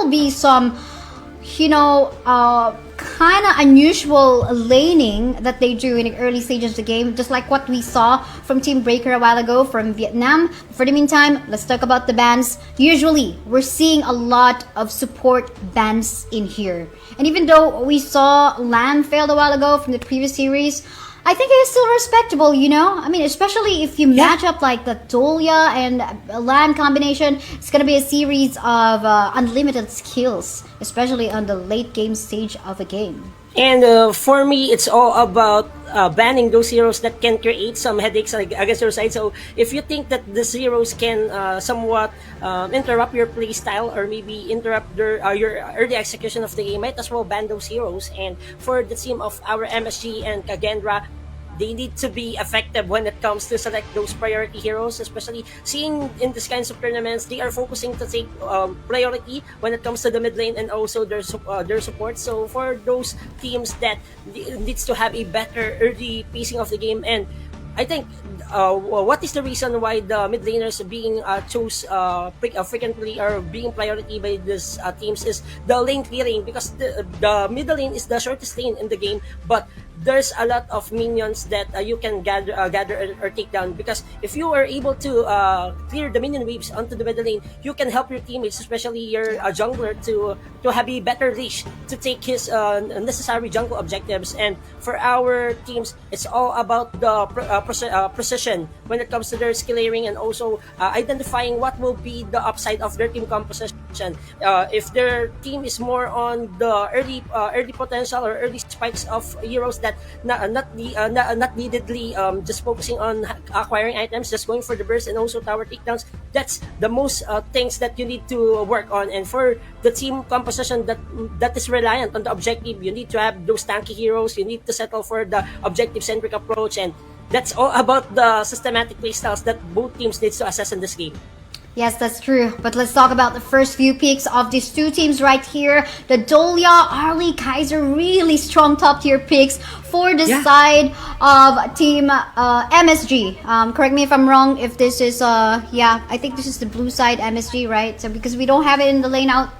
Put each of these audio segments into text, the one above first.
will be some, kind of unusual laning that they do in the early stages of the game, just like what we saw from Team Breaker a while ago from Vietnam. For the meantime, let's talk about the bans. Usually, we're seeing a lot of support bans in here. And even though we saw Lamb failed a while ago from the previous series, I think it's still respectable, I mean, especially if you match up like the Dolia and Lamb combination, it's going to be a series of unlimited skills, especially on the late game stage of a game. And for me, it's all about banning those heroes that can create some headaches against your side. So if you think that the heroes can somewhat interrupt your play style or maybe interrupt your early execution of the game, might as well ban those heroes. And for the team of our MSG and Kagendra, they need to be effective when it comes to select those priority heroes, especially seeing in these kinds of tournaments, they are focusing to take priority when it comes to the mid lane and also their support. So for those teams that needs to have a better early pacing of the game, and I think what is the reason why the mid laners being chose frequently or being priority by these teams is the lane clearing, because the middle lane is the shortest lane in the game, but there's a lot of minions that you can gather or take down, because if you are able to clear the minion waves onto the middle lane, you can help your teammates, especially your jungler, to have a better leash to take his necessary jungle objectives. And for our teams, it's all about the precision when it comes to their skill layering and also identifying what will be the upside of their team composition. If their team is more on the early potential or early spikes of heroes that not neededly just focusing on acquiring items, just going for the burst and also tower takedowns, that's the most things that you need to work on. And for the team composition that is reliant on the objective, you need to have those tanky heroes, you need to settle for the objective centric approach, and that's all about the systematic playstyles that both teams needs to assess in this game. Yes, that's true. But let's talk about the first few picks of these two teams right here. The Dolia, Arlie, Kaiser, really strong top tier picks for the side of Team MSG. Correct me if I'm wrong. If this is I think this is the blue side MSG, right? So because we don't have it in the layout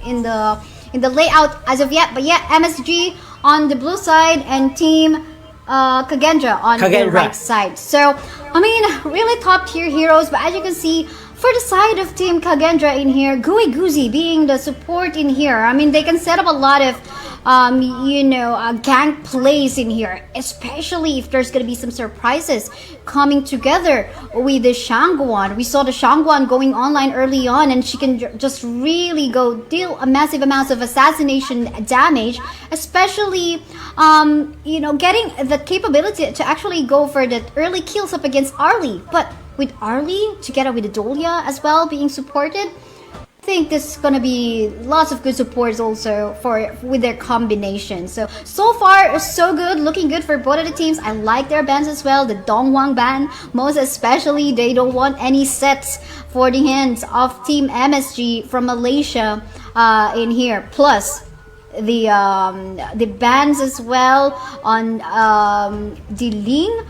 in the layout as of yet, but yeah, MSG on the blue side and Team Kagendra on the right side. So I mean, really top tier heroes. But as you can see, for the side of Team Kagendra in here, Gooey Goozy being the support in here. I mean, they can set up a lot of, gank plays in here, especially if there's going to be some surprises coming together with the Shangguan. We saw the Shangguan going online early on, and she can just really go deal a massive amounts of assassination damage, especially, getting the capability to actually go for the early kills up against Arlie. But with Arlie together with the Dolia as well being supported, I think this is gonna be lots of good supports also with their combination. So far so good, looking good for both of the teams. I like their bans as well. The Dongwang ban, most especially, they don't want any sets for the hands of Team MSG from Malaysia in here. Plus the bans as well on the Ling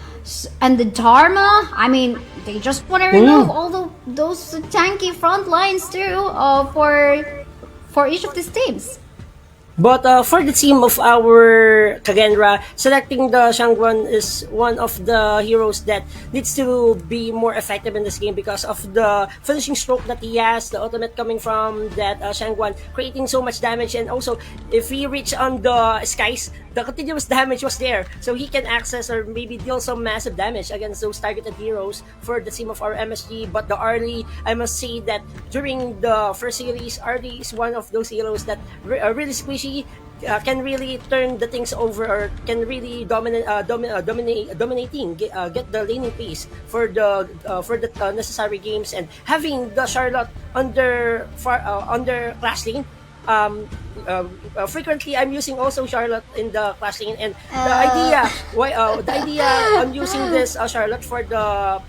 and the Dharma. I mean, they just want to remove all those tanky front lines too for each of these teams. But for the team of our Kagendra, selecting the Shangguan is one of the heroes that needs to be more effective in this game because of the finishing stroke that he has, the ultimate coming from that Shangguan, creating so much damage. And also, if he reach on the skies, the continuous damage was there, so he can access or maybe deal some massive damage against those targeted heroes for the team of our MSG. But the Arlie, I must say that during the first series, Arlie is one of those heroes that are really squishy, can really turn the things over or can really dominating, get the laning pace for the necessary games. And having the Charlotte under clash lane, frequently I'm using also Charlotte in the clash lane, and the idea on using this Charlotte for the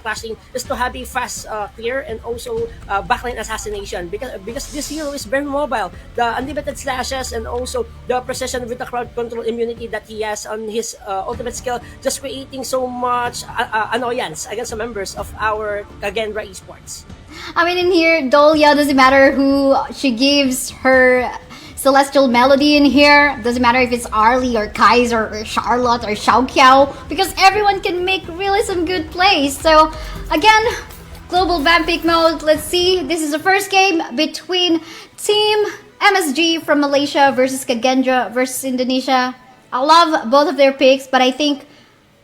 clash lane is to have a fast clear and also backline assassination, because this hero is very mobile. The unlimited slashes and also the precision with the crowd control immunity that he has on his ultimate skill, just creating so much annoyance against the members of our Kagendra esports. I mean, in here, Dolia, doesn't matter who she gives her celestial melody in here. Doesn't matter if it's Arlie or Kaiser or Charlotte or Xiaoqiao, because everyone can make really some good plays. So, again, global Vampik mode. Let's see. This is the first game between Team MSG from Malaysia versus Kagendra versus Indonesia. I love both of their picks, but I think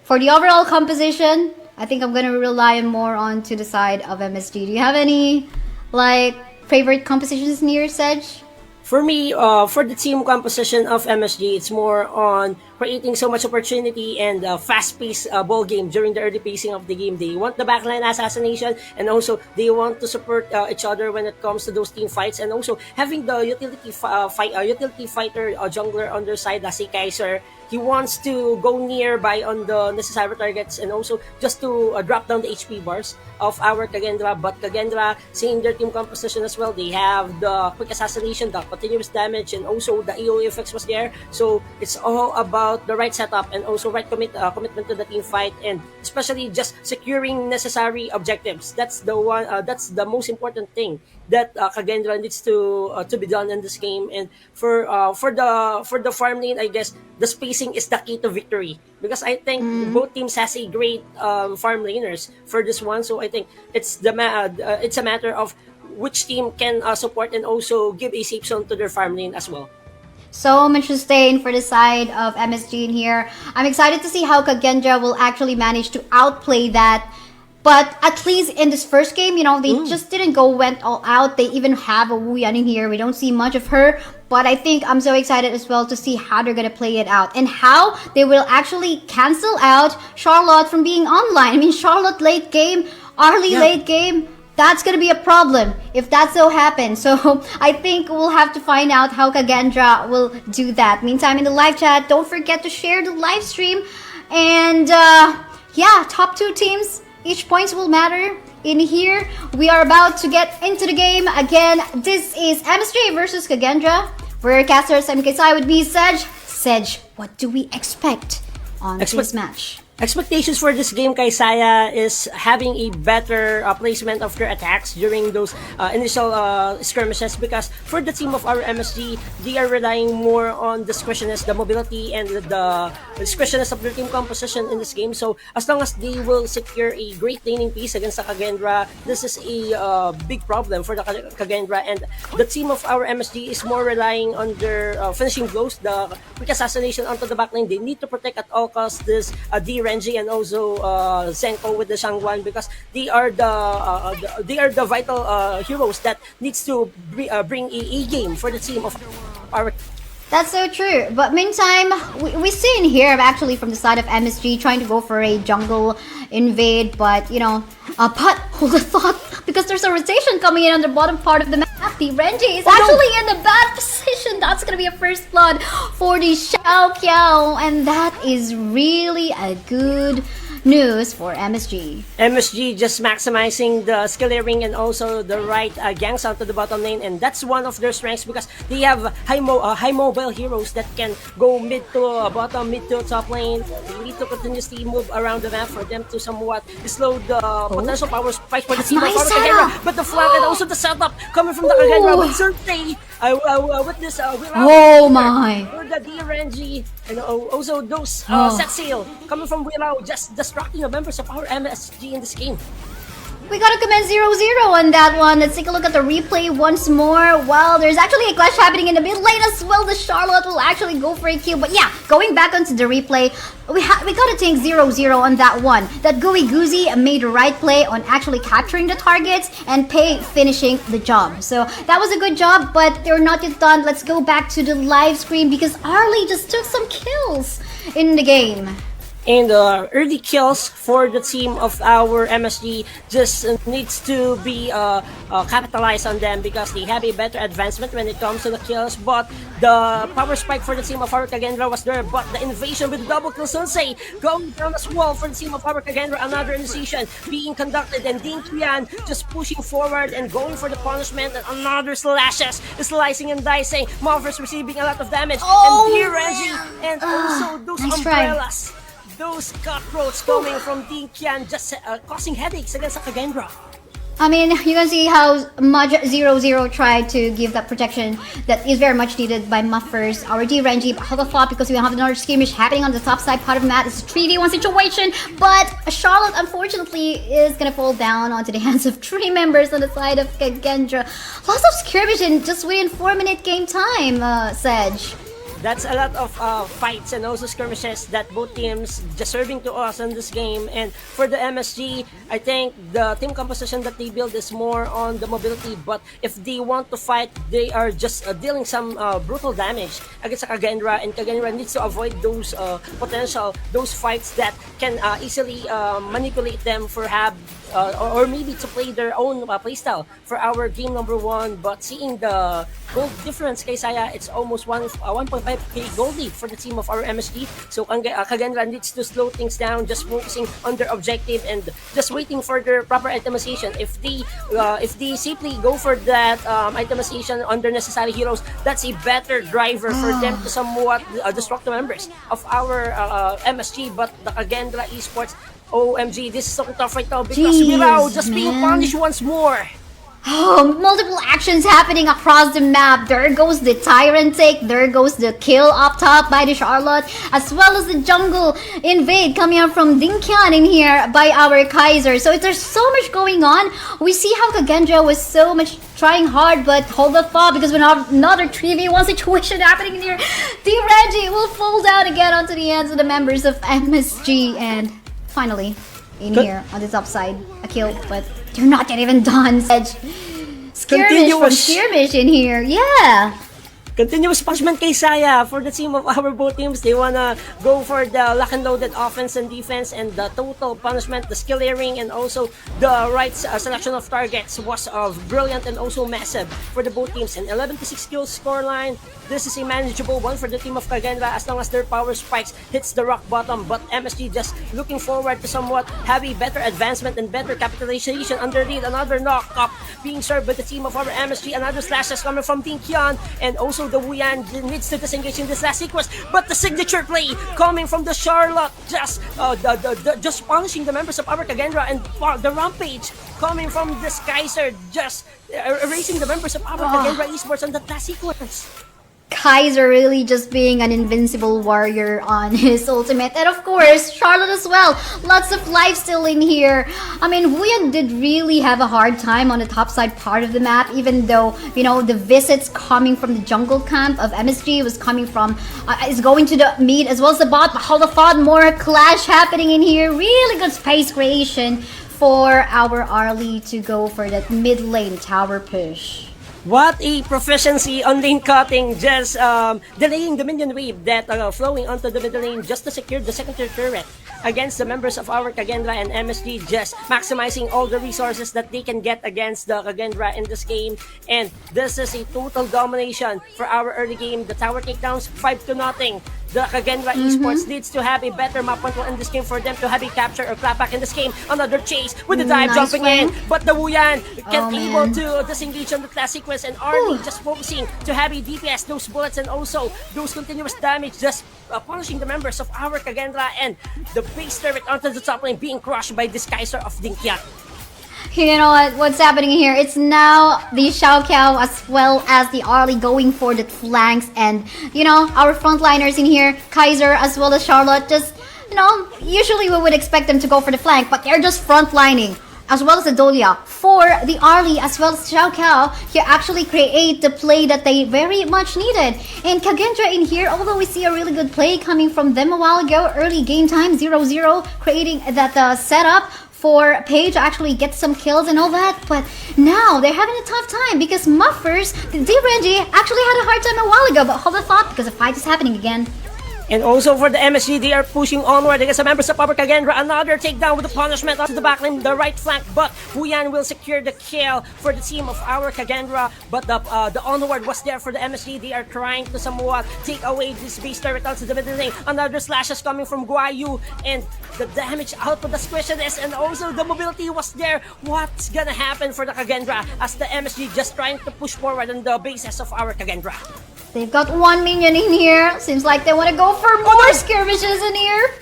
for the overall composition, I think I'm gonna rely more on to the side of MSG. Do you have any like favorite compositions near Sedge? For me, for the team composition of MSG, it's more on creating so much opportunity and fast-paced ball game during the early pacing of the game. They want the backline assassination, and also they want to support each other when it comes to those team fights, and also having the utility fighter jungler on their side, as a Kaiser. He wants to go nearby on the necessary targets and also just to drop down the HP bars of our Kagendra. But Kagendra, seeing their team composition as well, they have the quick assassination, the continuous damage, and also the AoE effects was there. So it's all about the right setup and also right commitment to the team fight, and especially just securing necessary objectives. That's the one. That's the most important thing that Kagendra needs to be done in this game. And for the farm lane, I guess the spacing is the key to victory, because I think both teams has a great farm laners for this one. So I think it's a matter of which team can support and also give a safe zone to their farm lane as well. So much to stay for the side of MSG in here. I'm excited to see how Kagendra will actually manage to outplay that. But at least in this first game, you know, they just went all out. They even have a Wu Yan in here. We don't see much of her. But I think I'm so excited as well to see how they're going to play it out. And how they will actually cancel out Charlotte from being online. I mean, Charlotte late game, Arlie late game. That's going to be a problem if that so happens. So I think we'll have to find out how Kagendra will do that. Meantime, in the live chat, don't forget to share the live stream. And yeah, top two teams. Each points will matter. In here, we are about to get into the game. Again, this is MSG versus Kagendra. We're casters. I'm Kaisaya with me, Sedge. Sedge, what do we expect on this match? Expectations for this game, Kaisaya, is having a better placement of their attacks during those initial skirmishes, because for the team of our MSG, they are relying more on the squishiness, the mobility, and the squishiness of their team composition in this game. So as long as they will secure a great laning piece against the Kagendra, this is a big problem for the Kagendra. And the team of our MSG is more relying on their finishing blows, the quick assassination onto the backline. They need to protect at all costs this Renji and also Zenko with the Shangguan, because they are the vital heroes that needs to bring a game for the team of our. That's so true. But meantime, we see in here actually from the side of MSG trying to go for a jungle invade, but you know, but hold a thought, because there's a rotation coming in on the bottom part of the map. The Renji is actually in a bad position. That's gonna be a first blood for the Xiaoqiao, and that is really a good news for MSG. MSG just maximizing the skillering and also the right ganks onto the bottom lane, and that's one of their strengths, because they have high mobile heroes that can go mid to bottom, mid to top lane. They need to continuously move around the map for them to somewhat slow the potential power spike for the team of our Kagendra. But the flank and also the setup coming from the Kagendra with Surtei with this oh my! For the DRNG, and also those set sail coming from Willow, just distracting the members of our MSG in this game. We gotta commence 0-0 on that one. Let's take a look at the replay once more. Well, there's actually a clash happening in the mid lane as well. The Charlotte will actually go for a kill. But yeah, going back onto the replay, we gotta take 0-0 on that one. That Gooey Goozy made the right play on actually capturing the targets and finishing the job. So that was a good job, but they're not yet done. Let's go back to the live screen, because Arlie just took some kills in the game. And early kills for the team of our MSG just needs to be capitalized on them, because they have a better advancement when it comes to the kills. But the power spike for the team of our Kagendra was there, but the invasion with the double kill Sensei going down as well for the team of our Kagendra. Another initiation being conducted, and Ding Qian just pushing forward and going for the punishment, and another slashes, slicing and dicing. Malphurs receiving a lot of damage, and here Renji, and also those nice umbrellas. Try. Those cockroaches coming from Ding Qian just causing headaches against Kagendra. I mean, you can see how much 0-0 tried to give that protection that is very much needed by Muffers. Our D-Renji held a thought because we have another skirmish happening on the top side part of the map. It's a 3v1 situation, but Charlotte unfortunately is gonna fall down onto the hands of 3 members on the side of Kagendra. Lots of skirmish in just within 4-minute game time, Sedge. That's a lot of fights and also skirmishes that both teams just serving to us in this game. And for the MSG, I think the team composition that they build is more on the mobility. But if they want to fight, they are just dealing some brutal damage against Kagendra, and Kagendra needs to avoid those those fights that can easily manipulate them for or maybe to play their own playstyle for our game number 1. But seeing the gold difference, Kaisaya, it's almost 1.5k gold lead for the team of our MSG. So Kagendra needs to slow things down, just focusing on their objective and just waiting for their proper itemization. If they simply go for that itemization on their necessary heroes, that's a better driver for them to somewhat destruct the members of our MSG. But the Kagendra Esports, OMG, this is so tough right now because Mirao just being punished once more. Oh, multiple actions happening across the map. There goes the Tyrant take, there goes the kill up top by the Charlotte, as well as the jungle invade coming out from Dinkian in here by our Kaiser. So there's so much going on. We see how Kagendra was so much trying hard, but hold the thought because we have another 3v1 situation happening in here. D-Reggie will fall down again onto the hands of the members of MSG, and finally, in here on the top side, a kill, but they're not yet even done. Skirmish from skirmish in here, yeah. Continuous punishment kay Saya for the team of our both teams. They wanna go for the lock and loaded offense and defense, and the total punishment, the skill layering, and also the right selection of targets was brilliant and also massive for the both teams. And 11-6 kills scoreline. This is a manageable one for the team of Kagendra as long as their power spikes hits the rock bottom. But MSG just looking forward to somewhat have a better advancement and better capitalization under lead. Another knock up being served by the team of our MSG. Another slashes coming from Dinkian, and also the Wuyan needs to disengage in this last sequence. But the signature play coming from the Charlotte, just just punishing the members of our Kagendra, and the rampage coming from this Kaiser, just erasing the members of our Kagendra Esports on that last sequence. Kaiser really just being an invincible warrior on his ultimate, and of course Charlotte as well. Lots of life still in here. I mean, Wuyan did really have a hard time on the top side part of the map, even though, you know, the visits coming from the jungle camp of MSG was coming from is going to the mid as well as the bot. But hold on, more clash happening in here. Really good space creation for our Arlie to go for that mid lane tower push. What a proficiency on lane cutting, just delaying the minion wave that flowing onto the middle lane just to secure the secondary turret against the members of our Kagendra and MSG, just maximizing all the resources that they can get against the Kagendra in this game. And this is a total domination for our early game. The tower takedowns 5-0. The Kagendra Esports needs to have a better map control in this game for them to have a capture or clapback in this game. Another chase with the dive jumping in, but the Wuyan can't able to disengage on the class sequence, and Arlie just focusing to have a DPS, those bullets and also those continuous damage, just punishing the members of our Kagendra, and the base turret onto the top lane being crushed by this Kaiser of Dinkian. You know what's happening here? It's now the Xiao Kao as well as the Arlie going for the flanks, and you know, our frontliners in here, Kaiser as well as Charlotte, just, you know, usually we would expect them to go for the flank, but they're just frontlining as well as the Dolia for the Arlie as well as Xiao Kao to actually create the play that they very much needed. And Kagendra in here, although we see a really good play coming from them a while ago, early game time 0-0, creating that setup for Paige to actually get some kills and all that, but now they're having a tough time because Muffers, D-Renji, actually had a hard time a while ago, but hold the thought because the fight is happening again. And also for the MSG, they are pushing onward against the members of our Kagendra. Another takedown with the punishment onto the backline, the right flank, but Wuyan will secure the kill for the team of our Kagendra. But the onward was there for the MSG. They are trying to somewhat take away this base turret onto the middle lane. Another slashes coming from Guayu, and the damage output, the squishiness, and also the mobility was there. What's gonna happen for the Kagendra as the MSG just trying to push forward on the bases of our Kagendra? They've got one minion in here. Seems like they want to go for more skirmishes in here.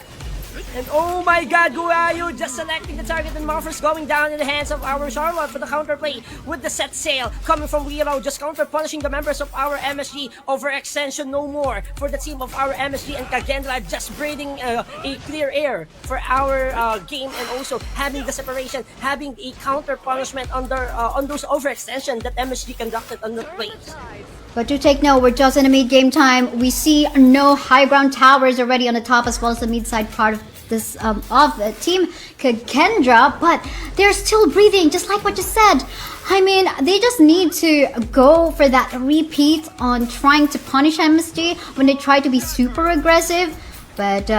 And oh my god, Guayu just selecting the target and Morphers going down in the hands of our Charlotte for the counterplay with the set sail coming from Wiro, just counter punishing the members of our MSG. Overextension no more for the team of our MSG, and Kagendra just breathing a clear air for our game, and also having the separation, having a counter punishment on those overextension that MSG conducted on the plays. But to take note, we're just in a mid-game time. We see no high ground towers already on the top, as well as the mid-side part of this of team Kagendra, but they're still breathing, just like what you said. I mean, they just need to go for that repeat on trying to punish MSG when they try to be super aggressive. But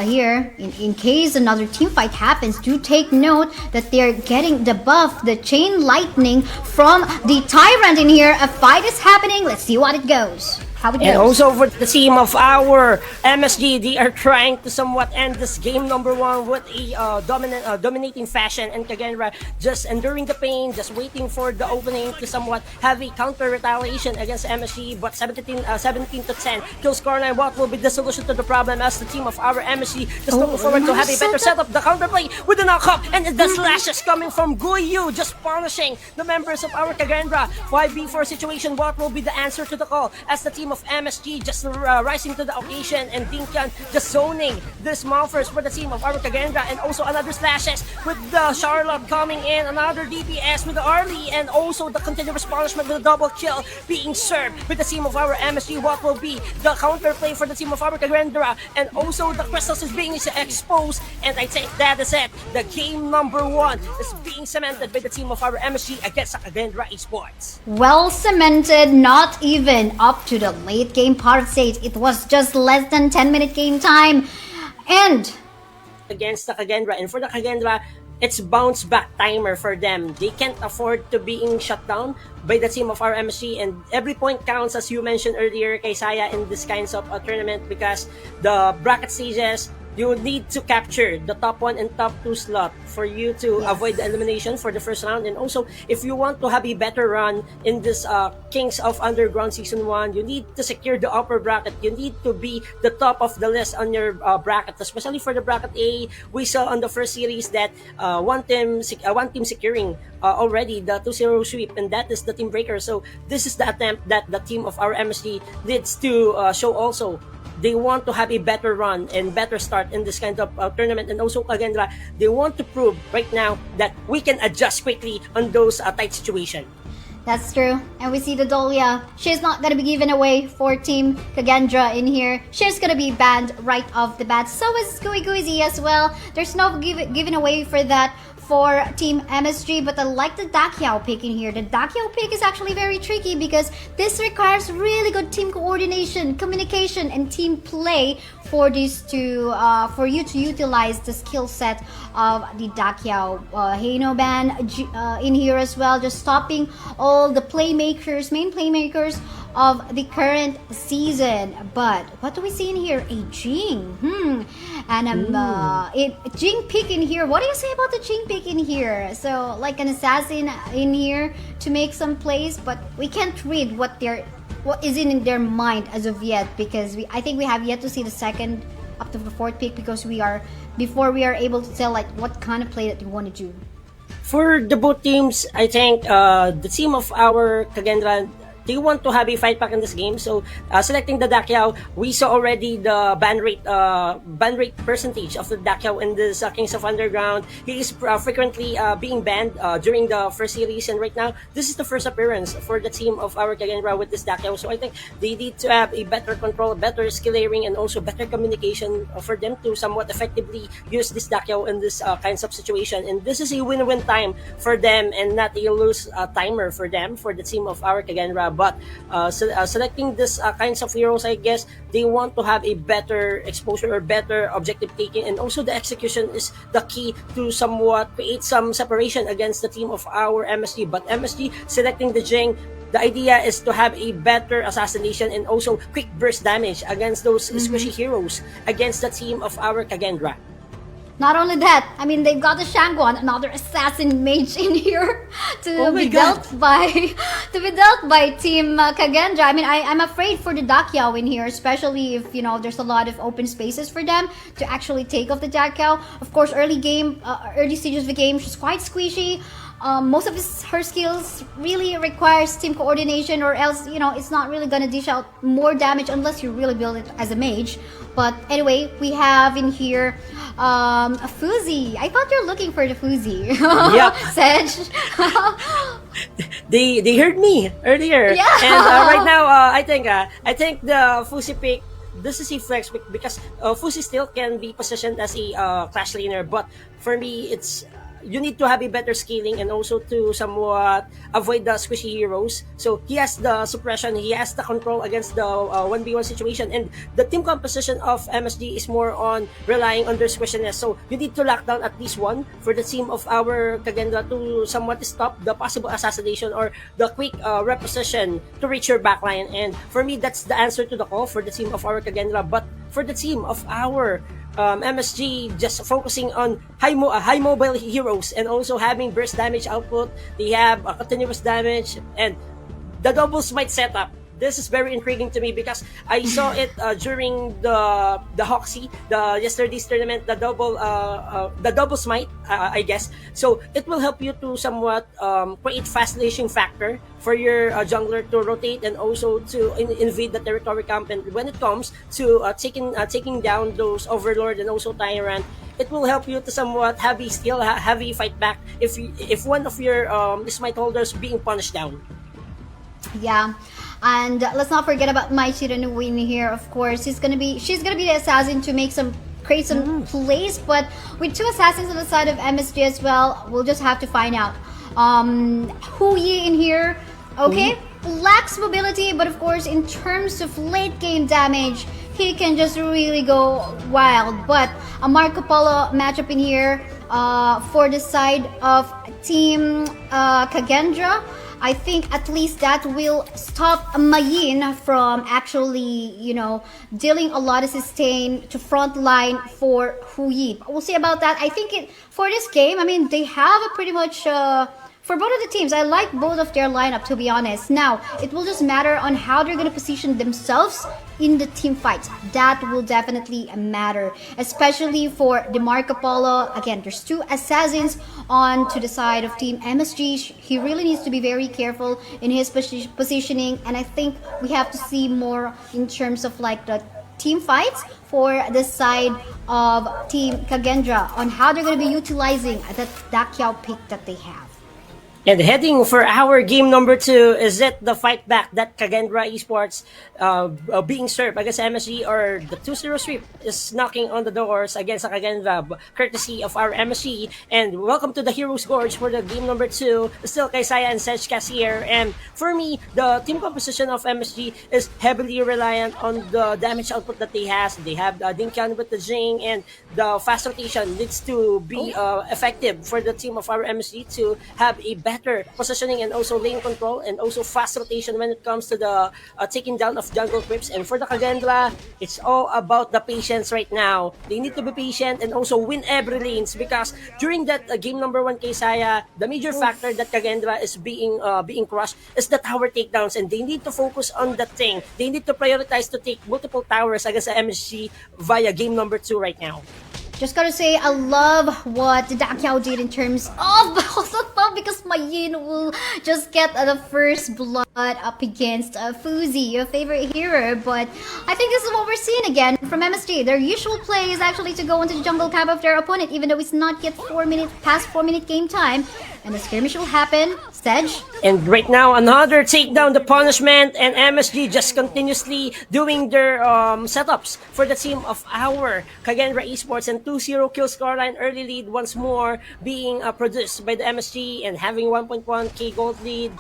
here, in case another team fight happens, do take note that they're getting the buff, the chain lightning from the Tyrant in here. A fight is happening. Let's see what it goes. How it goes. And also for the team of our MSG, they are trying to somewhat end this game number 1 with a dominating fashion, and Kagendra just enduring the pain, just waiting for the opening to somewhat have a counter retaliation against MSG. But 17 to 10 kill score line. What will be the solution to the problem as the team of our MSG just looking forward to have a better setup? The counterplay with the knock-up, and the slashes coming from Guiyu, just punishing the members of our Kagendra. 5v4 situation. What will be the answer to the call as the team of MSG just rising to the occasion, and Dinkan just zoning this Malphurs for the team of our Kagendra, and also another slashes with the Charlotte coming in, another DPS with the Arlie, and also the continuous punishment with the double kill being served with the team of our MSG. What will be the counterplay for the team of our Kagendra, and also the crystals is being exposed, and I think that is it. The game number 1 is being cemented by the team of our MSG against the Kagendra Esports. Well cemented, not even up to the late game part stage. It was just less than 10-minute game time. And against the Kagendra, and for the Kagendra, it's bounce back timer for them. They can't afford to being shut down by the team of our MSG, and every point counts, as you mentioned earlier, Kaisaya, in this kinds of tournament, because the bracket stages, you need to capture the top 1 and top 2 slot for you to avoid the elimination for the first round. And also, if you want to have a better run in this Kings of Underground Season 1, you need to secure the upper bracket. You need to be the top of the list on your bracket, especially for the bracket A. We saw on the first series that one team securing already the 2-0 sweep, and that is the Team Breaker. So this is the attempt that the team of our MSG needs to show also. They want to have a better run and better start in this kind of tournament. And also, Kagendra, they want to prove right now that we can adjust quickly on those tight situations. that's true. And we see the Dolia. She's not gonna be given away for Team Kagendra in here. She's gonna be banned right off the bat. So is Guizi as well. There's no given away for that for Team MSG, but I like the Dakyao pick in here. The Dakyao pick is actually very tricky because this requires really good team coordination, communication, and team play for this to for you to utilize the skill set of the Dakyao. Heino ban in here as well, just stopping all the playmakers, main playmakers of the current season. But what do we see in here? A Jing. And Jing pick in here. What do you say about the Jing pick in here? So like an assassin in here to make some plays, but we can't read what is in their mind as of yet, because I think we have yet to see the second up to the fourth pick, because before we are able to tell like what kind of play that they want to do. For the both teams, I think the team of our Kagendra, they want to have a fight back in this game. So selecting the Dakyao, we saw already the ban rate percentage of the Dakyao in this Kings of Underground. He is frequently being banned during the first series, and right now this is the first appearance for the team of our Kagendra with this Dakyao. So I think they need to have a better control, better skill layering, and also better communication for them to somewhat effectively use this Dakyao in this kinds of situation. And this is a win-win time for them and not a lose timer for them, for the team of our Kagendra. But selecting this kinds of heroes, I guess they want to have a better exposure or better objective taking, and also the execution is the key to somewhat create some separation against the team of our MSG. But MSG selecting the Jing, the idea is to have a better assassination and also quick burst damage against those squishy heroes against the team of our Kagendra. Not only that, I mean they've got the Shangguan, another assassin mage in here to Oh my be God. dealt by Team Kagendra. I mean I'm afraid for the Dakyao in here, especially if there's a lot of open spaces for them to actually take off the Dakyao. Of course, early stages of the game, she's quite squishy. Most of her skills really requires team coordination, or else it's not really gonna dish out more damage unless you really build it as a mage. But anyway, we have in here a Fuzi. I thought you're looking for the Fuzi. Yep. Sedge. They heard me earlier. Yeah. And right now, I think the Fusi pick. This is a flex pick because Fusi still can be positioned as a clash laner, but for me, it's you need to have a better scaling and also to somewhat avoid the squishy heroes. So he has the suppression, he has the control against the 1v1 situation, and the team composition of MSG is more on relying on their squishiness. So you need to lock down at least one for the team of our Kagendra to somewhat stop the possible assassination or the quick reposition to reach your backline. And for me, that's the answer to the call for the team of our Kagendra. But for the team of our MSG, just focusing on high mobile heroes and also having burst damage output. They have continuous damage and the double smite setup. This is very intriguing to me because I saw it during the Hoxie, the yesterday's tournament, the double smite, I guess. So it will help you to somewhat create fast lashing factor for your jungler to rotate and also to invade the territory camp. And when it comes to taking down those overlord and also tyrant, it will help you to somewhat have a skill, have a fight back if one of your smite holders being punished down. Yeah. And let's not forget about Mai Shiranui in here. Of course, she's gonna be the assassin to create some plays. But with two assassins on the side of MSG as well, we'll just have to find out. Hu Yi in here, okay, lacks mobility, but of course, in terms of late game damage, he can just really go wild. But a Marco Polo matchup in here for the side of Team Kagendra. I think at least that will stop Mayin from actually, dealing a lot of sustain to front line for Hu Yi. We'll see about that. I think for this game, I mean, they have a pretty much for both of the teams. I like both of their lineup, to be honest. Now, it will just matter on how they're going to position themselves in the team fights. That will definitely matter, especially for the Marco Polo. Again, there's two assassins on to the side of Team MSG. He really needs to be very careful in his positioning, and I think we have to see more in terms of like the team fights for the side of Team Kagendra on how they're going to be utilizing that Dakyao pick that they have. And heading for our game number 2, is it the fight back that Kagendra Esports being served against MSG, or the 2-0 sweep is knocking on the doors against Kagendra, courtesy of our MSG? And welcome to the Heroes Gorge for the game number 2. Still Kaisaya and Sedge here. And for me, the team composition of MSG is heavily reliant on the damage output that they have. They have Dinkian with the Jing, and the fast rotation needs to be effective for the team of our MSG to have a better positioning and also lane control and also fast rotation when it comes to the taking down of jungle creeps. And for the Kagendra, it's all about the patience right now. They need to be patient and also win every lanes, because during that game number 1 Kaisaya, the major factor that Kagendra is being crushed is the tower takedowns, and they need to focus on that thing. They need to prioritize to take multiple towers against the MSG via game number 2 right now. Just gotta say, I love what the Dakyao did in terms of also thought, because Mayin will just get the first blood up against Fuzi, your favorite hero. But I think this is what we're seeing again from MSG. Their usual play is actually to go into the jungle camp of their opponent, even though it's not yet past 4 minute game time. And the skirmish will happen. Sedge. And right now, another takedown, the punishment, and MSG just continuously doing their setups for the team of our Kagendra Esports, and 2-0 kill scoreline, early lead once more being produced by the MSG and having 1.1k gold lead.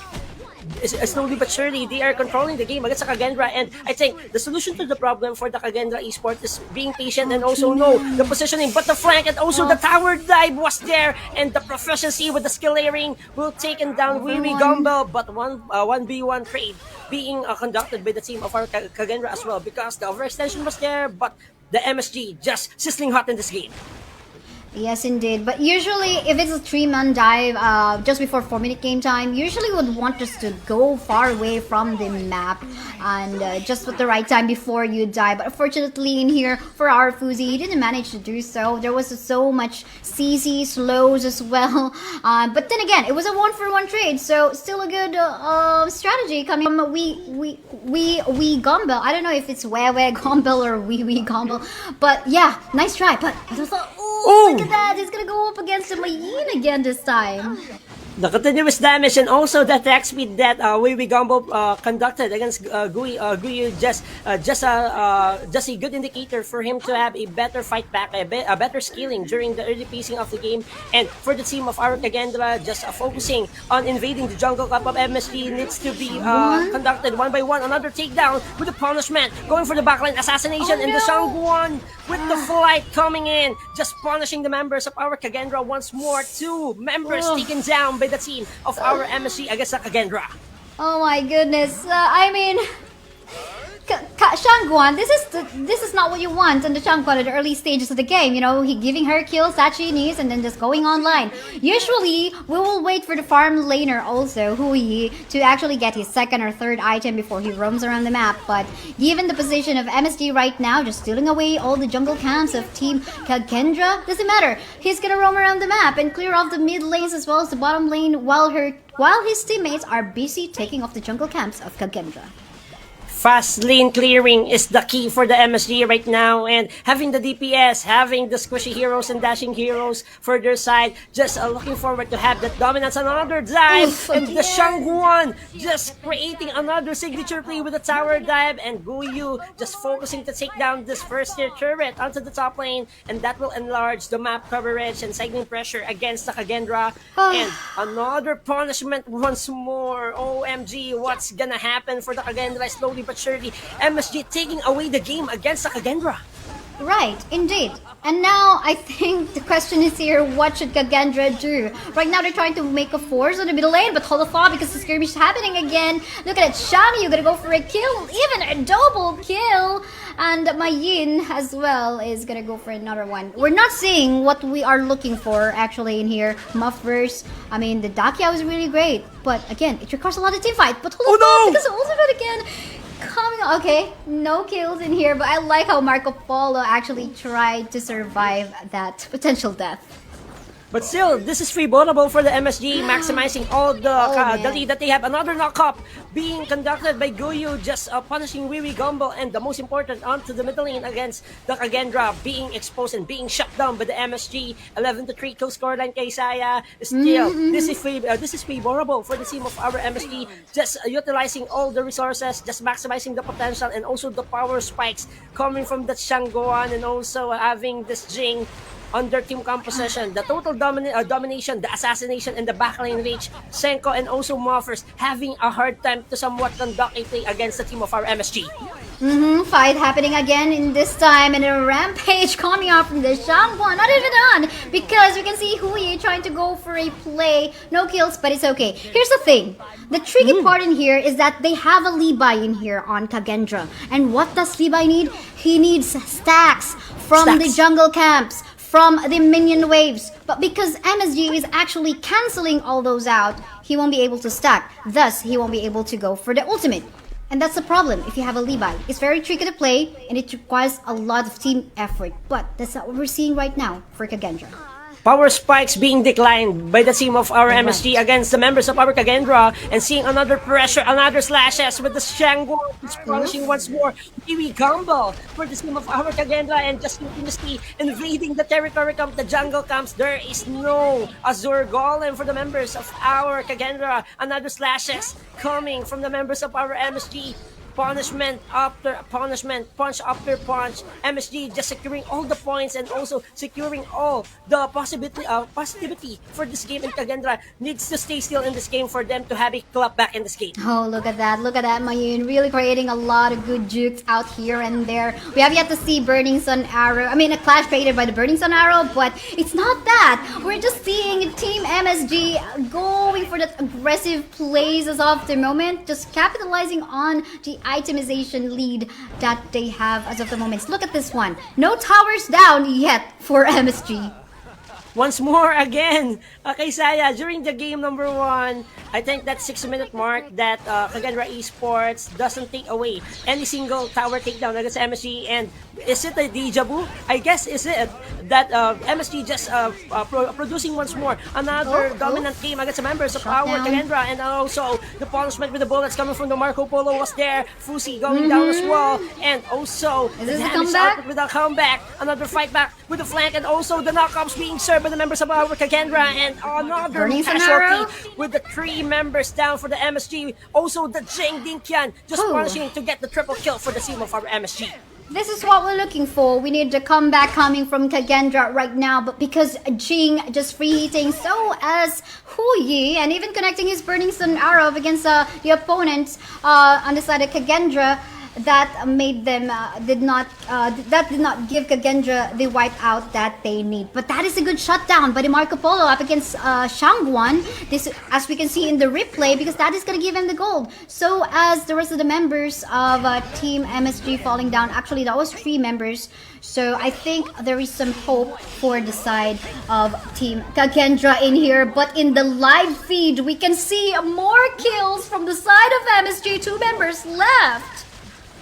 Slowly but surely, they are controlling the game against the Kagendra, and I think the solution to the problem for the Kagendra Esports is being patient and also know the positioning. But the flank and also the tower dive was there, and the proficiency with the skill layering will take down Weary Gumbel. But 1v1 trade being conducted by the team of our Kagendra as well, because the overextension was there, but the MSG just sizzling hot in this game. Yes, indeed. But usually, if it's a three-man dive, just before 4-minute game time, usually would want us to go far away from the map and just at the right time before you dive. But unfortunately, in here for our Fuzi, he didn't manage to do so. There was so much CC slows as well. But then again, it was a one-for-one trade, so still a good strategy coming from we Gumbel. I don't know if it's Wewe Gumbel or we Gumbel, but yeah, nice try. But I thought, oh, look at that! He's gonna go up against the Mayin again this time. The continuous damage and also the attack speed that Wee Gumbo conducted against Guyu just a good indicator for him to have a better fight back, a better scaling during the early pacing of the game. And for the team of our Kagendra, just focusing on invading the jungle cup of MSG needs to be conducted one by one. Another takedown with the punishment, going for the backline assassination, and the Shangguan with the flight coming in, just punishing the members of our Kagendra once more. 2 members taken down by the team of our MSG against the Kagendra. Oh my goodness! I mean, Shangguan, this is not what you want in the Shangguan at the early stages of the game. You know, he giving her kills that she needs and then just going online. Usually, we will wait for the farm laner also, Hui, to actually get his second or third item before he roams around the map. But given the position of MSG right now, just stealing away all the jungle camps of Team Kagendra, doesn't matter. He's gonna roam around the map and clear off the mid lanes as well as the bottom lane while his teammates are busy taking off the jungle camps of Kagendra. Fast lane clearing is the key for the MSG right now, and having the DPS, having the squishy heroes and dashing heroes for their side, just looking forward to have that dominance. Another dive, and the Shangguan just creating another signature play with a tower dive, and Guyu just focusing to take down this first tier turret onto the top lane, and that will enlarge the map coverage and signaling pressure against the Kagendra. And another punishment once more. OMG, what's gonna happen for the Kagendra? Slowly but surely, MSG taking away the game against the Kagendra. Right, indeed. And now I think the question is here, what should Kagendra do? Right now they're trying to make a force on the middle lane, but hold off because the skirmish is happening again. Look at it, Shami, you're gonna go for a kill, even a double kill. And Mayin as well is gonna go for another one. We're not seeing what we are looking for actually in here. Muffverse, I mean the Dakia was really great, but again, it requires a lot of team fight. But hold on, because ultimate again. Okay, no kills in here, but I like how Marco Polo actually tried to survive that potential death. But still, this is favorable for the MSG, maximizing all the lead that they have. Another knockup being conducted by Guyu, just punishing Wiwi Gumbo, and the most important, onto the middle lane against the Kagendra, being exposed and being shut down by the MSG. 11-3 kill scoreline Kaisaya. Still, this is favorable for the team of our MSG, just utilizing all the resources, just maximizing the potential, and also the power spikes coming from the Shangguan, and also having this Jing under team composition, the total domination, the assassination, and the backline reach. Senko and also Moffers having a hard time to somewhat conduct a play against the team of our MSG. Fight happening again in this time, and a rampage coming out from the Shangguan. Not even done, because we can see Hui trying to go for a play. No kills, but it's okay. Here's the thing. The tricky part in here is that they have a Levi in here on Kagendra. And what does Levi need? He needs stacks from the jungle camps, from the minion waves. But because MSG is actually cancelling all those out, he won't be able to stack. Thus, he won't be able to go for the ultimate. And that's the problem if you have a Levi. It's very tricky to play, and it requires a lot of team effort. But that's not what we're seeing right now for Kagendra. Power spikes being declined by the team of our MSG against the members of our Kagendra, and seeing another pressure, another slashes with the Shangguan punishing once more. Kiwi Gumbo for the team of our Kagendra, and just continuously invading the territory of the jungle camps. There is no Azure Golem for the members of our Kagendra. Another slashes coming from the members of our MSG. Punishment after punishment, punch after punch. MSG just securing all the points and also securing all the positivity for this game. And Kagendra needs to stay still in this game for them to have a clap back in this game. Oh, look at that, Mayun. Really creating a lot of good jukes out here and there. We have yet to see Burning Sun Arrow. I mean, a clash created by the Burning Sun Arrow, but it's not that. We're just seeing Team MSG going for that aggressive plays as of the moment, just capitalizing on the itemization lead that they have as of the moment. Look at this one. No towers down yet for MSG. Once more again, Kaisaya, during the game number 1, I think that 6-minute mark that Kagendra Esports doesn't take away any single tower takedown against MSG. And is it a deja vu? I guess is it that MSG just producing once more another dominant game against the members of our Kagendra, and also the punishment with the bullets coming from the Marco Polo was there. Fusi going down as well, and also Is the this a damage comeback? output with a comeback, another fight back with the flank, and also the knockups being served by the members of our Kagendra, and another Burning casualty Scenario? with the 3 members down for the MSG. Also the Jing Dinkian just Ooh. punishing to get the triple kill for the team of our MSG. This is what we're looking for. We need the comeback coming from Kagendra right now, but because Jing just free hitting so as Huyi and even connecting his Burning Sun arrow against the opponents on the side of Kagendra, that made them did not give Kagendra the wipeout that they need. But that is a good shutdown by the Marco Polo up against Shangguan. This, as we can see in the replay, because that is going to give him the gold. So as the rest of the members of Team MSG falling down, actually that was 3 members. So I think there is some hope for the side of Team Kagendra in here. But in the live feed, we can see more kills from the side of MSG. 2 members left.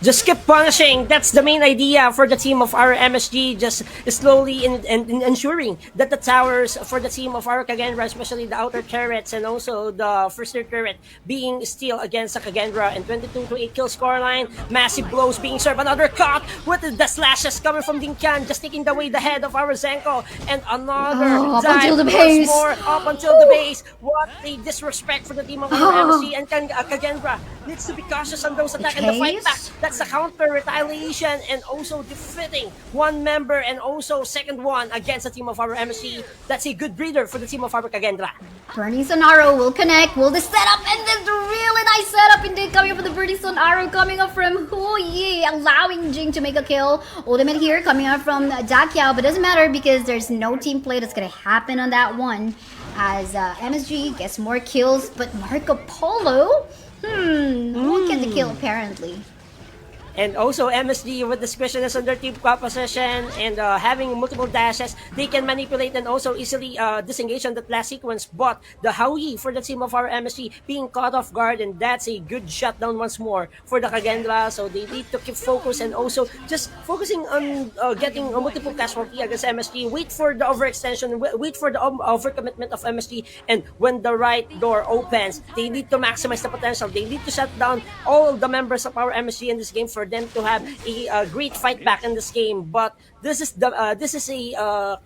Just keep punishing. That's the main idea for the team of our MSG. Just slowly in ensuring that the towers for the team of our Kagendra, especially the outer turrets and also the first tier turret, being still against the Kagendra, and 22-8 kill scoreline. Massive blows being served. Another cut with the slashes coming from Dinkian, just taking away the head of our Zenko, and another up dive until the once base. more up until the base. What a disrespect for the team of our MSG, and Kagendra needs to be cautious on those attacks and the fight back. That's the counter retaliation, and also defeating 1 member and also second one against the team of our MSG. That's a good breather for the team of our Kagendra. Burning Sun arrow will connect, will the setup, and then the really nice setup indeed coming up with the Burning Sun arrow coming up from Huyi, allowing Jing to make a kill. Ultimate here coming up from Dakiao, but doesn't matter because there's no team play that's gonna happen on that one, as MSG gets more kills, but Marco Polo, won't get the kill apparently. And also MSG with the squishiness on their team composition and having multiple dashes, they can manipulate and also easily disengage on that last sequence. But the Haoyi for the team of our MSG being caught off guard, and that's a good shutdown once more for the Kagendra. So they need to keep focus and also just focusing on getting a multiple casualty against MSG. Wait for the overextension, wait for the overcommitment of MSG, and when the right door opens, they need to maximize the potential. They need to shut down all the members of our MSG in this game for them to have a great fight back in this game. But this is a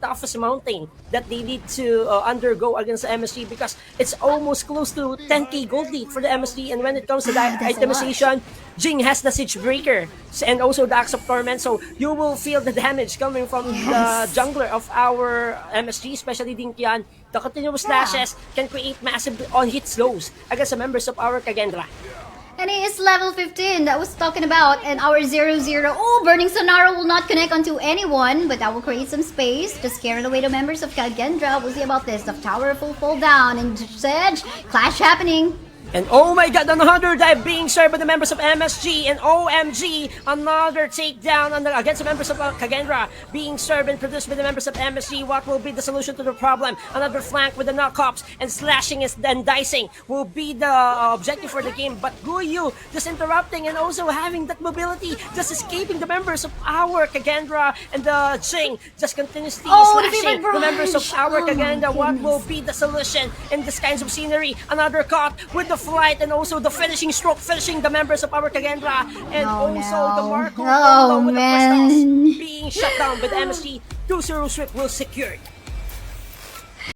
toughest mountain that they need to undergo against the MSG, because it's almost close to 10k gold lead for the MSG. And when it comes to the itemization, Jing has the Siege Breaker and also the Axe of Torment, so you will feel the damage coming from the jungler of our MSG, especially Dinkian. The continuous slashes can create massive on-hit slows against the members of our Kagendra. And he is level 15 that was talking about, and our 0-0. Oh, Burning Sonaro will not connect onto anyone, but that will create some space to scare away the members of Kagendra. We'll see about this. The tower will fall down, and Sedge, clash happening. And oh my god, another dive being served by the members of MSG, and OMG, another takedown against the members of Kagendra being served and produced by the members of MSG. What will be the solution to the problem? Another flank with the knockups and slashing and dicing will be the objective for the game. But Guyu just interrupting and also having that mobility, just escaping the members of our Kagendra, and the Jing just continuously slashing the members of our Kagendra. What will be the solution in this kinds of scenery? Another caught with the flight and also the finishing stroke, finishing the members of our Kagendra, and the Marco Polo with the crystals being shut down with MSG. 2-0 sweep will secured.